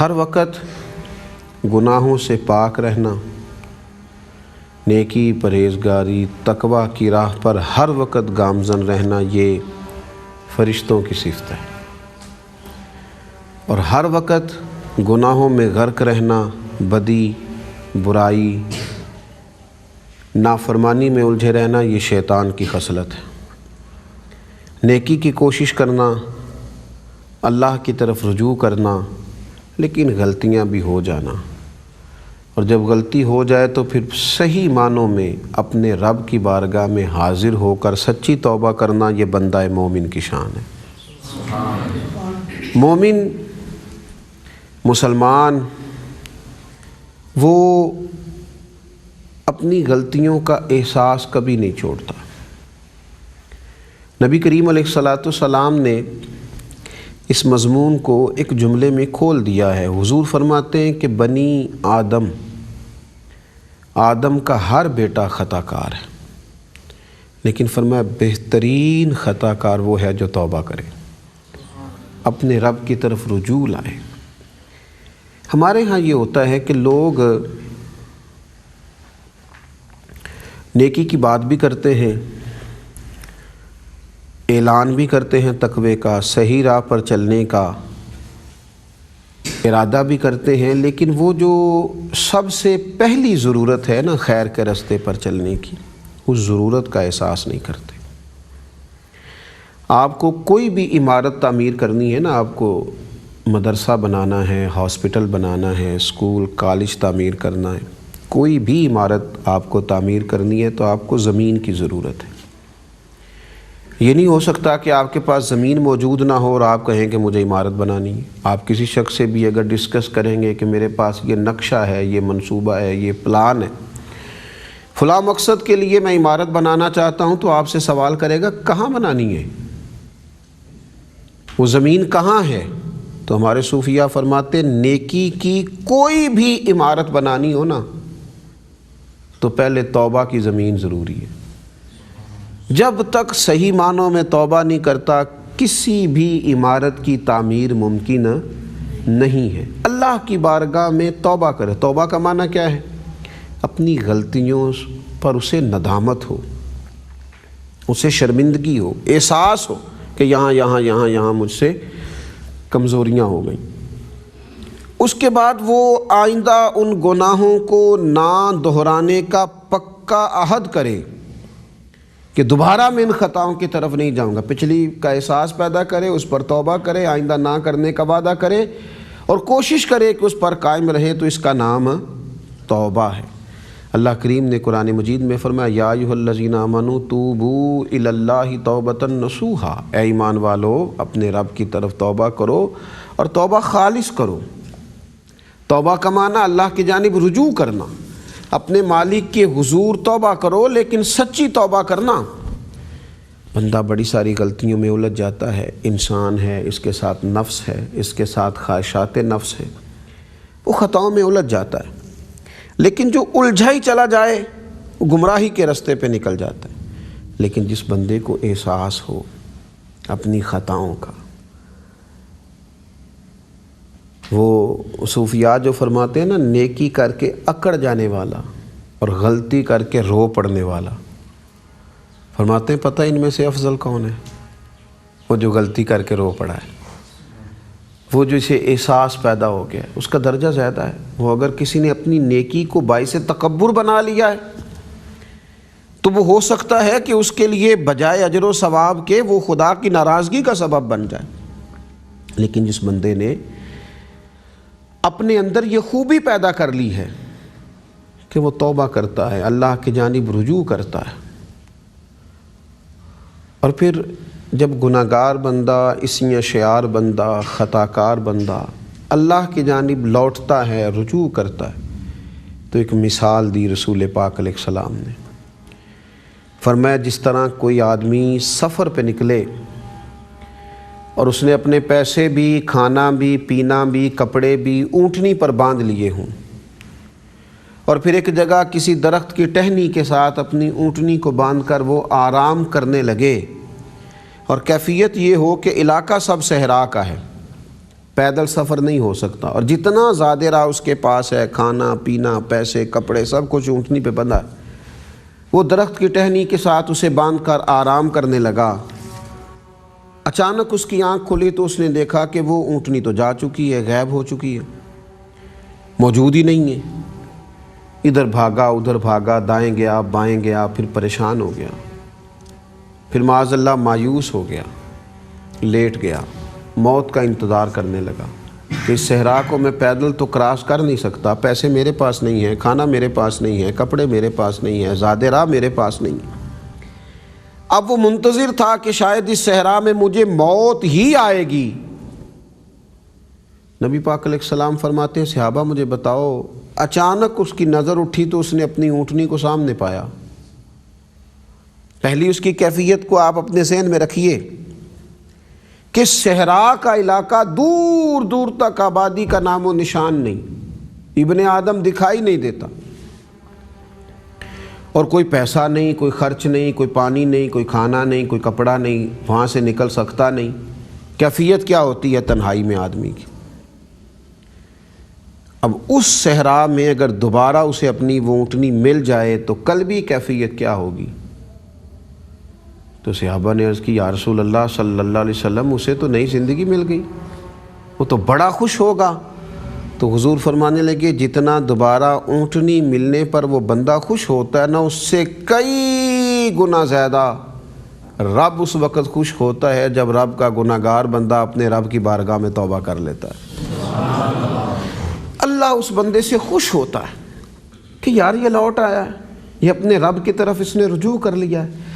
ہر وقت گناہوں سے پاک رہنا، نیکی، پرہیزگاری، تقوی کی راہ پر ہر وقت گامزن رہنا، یہ فرشتوں کی صفت ہے۔ اور ہر وقت گناہوں میں غرق رہنا، بدی، برائی، نافرمانی میں الجھے رہنا، یہ شیطان کی خصلت ہے۔ نیکی کی کوشش کرنا، اللہ کی طرف رجوع کرنا، لیکن غلطیاں بھی ہو جانا، اور جب غلطی ہو جائے تو پھر صحیح معنوں میں اپنے رب کی بارگاہ میں حاضر ہو کر سچی توبہ کرنا، یہ بندہ مومن کی شان ہے۔ مومن، مسلمان، وہ اپنی غلطیوں کا احساس کبھی نہیں چھوڑتا۔ نبی کریم علیہ السلام نے اس مضمون کو ایک جملے میں کھول دیا ہے۔ حضور فرماتے ہیں کہ بنی آدم کا ہر بیٹا خطا کار ہے، لیکن فرمایا بہترین خطا کار وہ ہے جو توبہ کرے، اپنے رب کی طرف رجوع لائے۔ ہمارے ہاں یہ ہوتا ہے کہ لوگ نیکی کی بات بھی کرتے ہیں، اعلان بھی کرتے ہیں تقوی کا، صحیح راہ پر چلنے کا ارادہ بھی کرتے ہیں، لیکن وہ جو سب سے پہلی ضرورت ہے نا خیر کے راستے پر چلنے کی، اس ضرورت کا احساس نہیں کرتے۔ آپ کو کوئی بھی عمارت تعمیر کرنی ہے نا، آپ کو مدرسہ بنانا ہے، ہاسپٹل بنانا ہے، اسکول، کالج تعمیر کرنا ہے، کوئی بھی عمارت آپ کو تعمیر کرنی ہے تو آپ کو زمین کی ضرورت ہے۔ یہ نہیں ہو سکتا کہ آپ کے پاس زمین موجود نہ ہو اور آپ کہیں کہ مجھے عمارت بنانی ہے۔ آپ کسی شخص سے بھی اگر ڈسکس کریں گے کہ میرے پاس یہ نقشہ ہے، یہ منصوبہ ہے، یہ پلان ہے، فلاں مقصد کے لیے میں عمارت بنانا چاہتا ہوں، تو آپ سے سوال کرے گا کہاں بنانی ہے، وہ زمین کہاں ہے؟ تو ہمارے صوفیاء فرماتے نیکی کی کوئی بھی عمارت بنانی ہو نا تو پہلے توبہ کی زمین ضروری ہے۔ جب تک صحیح معنوں میں توبہ نہیں کرتا کسی بھی عمارت کی تعمیر ممکن نہیں ہے۔ اللہ کی بارگاہ میں توبہ کرے۔ توبہ کا معنی کیا ہے؟ اپنی غلطیوں پر اسے ندامت ہو، اسے شرمندگی ہو، احساس ہو کہ یہاں مجھ سے کمزوریاں ہو گئیں۔ اس کے بعد وہ آئندہ ان گناہوں کو نہ دہرانے کا پکا عہد کرے کہ دوبارہ میں ان خطاؤں کی طرف نہیں جاؤں گا۔ پچھلی کا احساس پیدا کرے، اس پر توبہ کرے، آئندہ نہ کرنے کا وعدہ کرے اور کوشش کرے کہ اس پر قائم رہے، تو اس کا نام توبہ ہے۔ اللہ کریم نے قرآن مجید میں فرمایا یا ایھا الذین آمنوا توبوا الی اللہ توبۃ نصوحا، اے ایمان والو اپنے رب کی طرف توبہ کرو اور توبہ خالص کرو۔ توبہ کا معنی اللہ کی جانب رجوع کرنا، اپنے مالک کے حضور توبہ کرو، لیکن سچی توبہ کرنا۔ بندہ بڑی ساری غلطیوں میں الجھ جاتا ہے، انسان ہے، اس کے ساتھ نفس ہے، اس کے ساتھ خواہشات نفس ہے، وہ خطاؤں میں الجھ جاتا ہے، لیکن جو الجھا ہی چلا جائے وہ گمراہی کے راستے پہ نکل جاتا ہے۔ لیکن جس بندے کو احساس ہو اپنی خطاؤں کا، وہ صوفیاء جو فرماتے ہیں نا نیکی کر کے اکڑ جانے والا اور غلطی کر کے رو پڑنے والا، فرماتے ہیں پتہ ان میں سے افضل کون ہے؟ وہ جو غلطی کر کے رو پڑا ہے، وہ جو اسے احساس پیدا ہو گیا ہے، اس کا درجہ زیادہ ہے۔ وہ اگر کسی نے اپنی نیکی کو باعث تکبر بنا لیا ہے تو وہ ہو سکتا ہے کہ اس کے لیے بجائے اجر و ثواب کے وہ خدا کی ناراضگی کا سبب بن جائے۔ لیکن جس بندے نے اپنے اندر یہ خوبی پیدا کر لی ہے کہ وہ توبہ کرتا ہے، اللہ کی جانب رجوع کرتا ہے، اور پھر جب گناہگار بندہ، اسم شعار بندہ، خطا کار بندہ اللہ کی جانب لوٹتا ہے، رجوع کرتا ہے، تو ایک مثال دی رسول پاک علیہ السلام نے۔ فرمایا جس طرح کوئی آدمی سفر پہ نکلے اور اس نے اپنے پیسے بھی، کھانا بھی، پینا بھی، کپڑے بھی اونٹنی پر باندھ لیے ہوں، اور پھر ایک جگہ کسی درخت کی ٹہنی کے ساتھ اپنی اونٹنی کو باندھ کر وہ آرام کرنے لگے، اور کیفیت یہ ہو کہ علاقہ سب صحرا کا ہے، پیدل سفر نہیں ہو سکتا، اور جتنا زیادہ راہ اس کے پاس ہے، کھانا پینا پیسے کپڑے سب کچھ اونٹنی پہ بندھا ہے، وہ درخت کی ٹہنی کے ساتھ اسے باندھ کر آرام کرنے لگا۔ اچانک اس کی آنکھ کھلی تو اس نے دیکھا کہ وہ اونٹنی تو جا چکی ہے، غائب ہو چکی ہے، موجود ہی نہیں ہے۔ ادھر بھاگا ادھر بھاگا، دائیں گیا بائیں گیا، پھر پریشان ہو گیا، پھر معاذ اللہ مایوس ہو گیا، لیٹ گیا، موت کا انتظار کرنے لگا کہ اس صحرا کو میں پیدل تو کراس کر نہیں سکتا، پیسے میرے پاس نہیں ہیں، کھانا میرے پاس نہیں ہے، کپڑے میرے پاس نہیں ہے، زاد راہ میرے پاس نہیں ہے۔ اب وہ منتظر تھا کہ شاید اس صحرا میں مجھے موت ہی آئے گی۔ نبی پاک علیہ السلام فرماتے ہیں صحابہ مجھے بتاؤ، اچانک اس کی نظر اٹھی تو اس نے اپنی اونٹنی کو سامنے پایا۔ پہلی اس کی کیفیت کو آپ اپنے ذہن میں رکھیے کہ صحرا کا علاقہ دور دور تک آبادی کا نام و نشان نہیں، ابن آدم دکھائی نہیں دیتا، اور کوئی پیسہ نہیں، کوئی خرچ نہیں، کوئی پانی نہیں، کوئی کھانا نہیں، کوئی کپڑا نہیں، وہاں سے نکل سکتا نہیں۔ کیفیت کیا ہوتی ہے تنہائی میں آدمی کی؟ اب اس صحرا میں اگر دوبارہ اسے اپنی وہ اونٹنی مل جائے تو قلبی کیفیت کیا ہوگی؟ تو صحابہ نے عرض کی یا رسول اللہ صلی اللہ علیہ وسلم اسے تو نئی زندگی مل گئی، وہ تو بڑا خوش ہوگا۔ تو حضور فرمانے لگے جتنا دوبارہ اونٹنی ملنے پر وہ بندہ خوش ہوتا ہے نا، اس سے کئی گنا زیادہ رب اس وقت خوش ہوتا ہے جب رب کا گناہ گار بندہ اپنے رب کی بارگاہ میں توبہ کر لیتا ہے۔ اللہ اس بندے سے خوش ہوتا ہے کہ یار یہ لوٹ آیا ہے، یہ اپنے رب کی طرف اس نے رجوع کر لیا ہے۔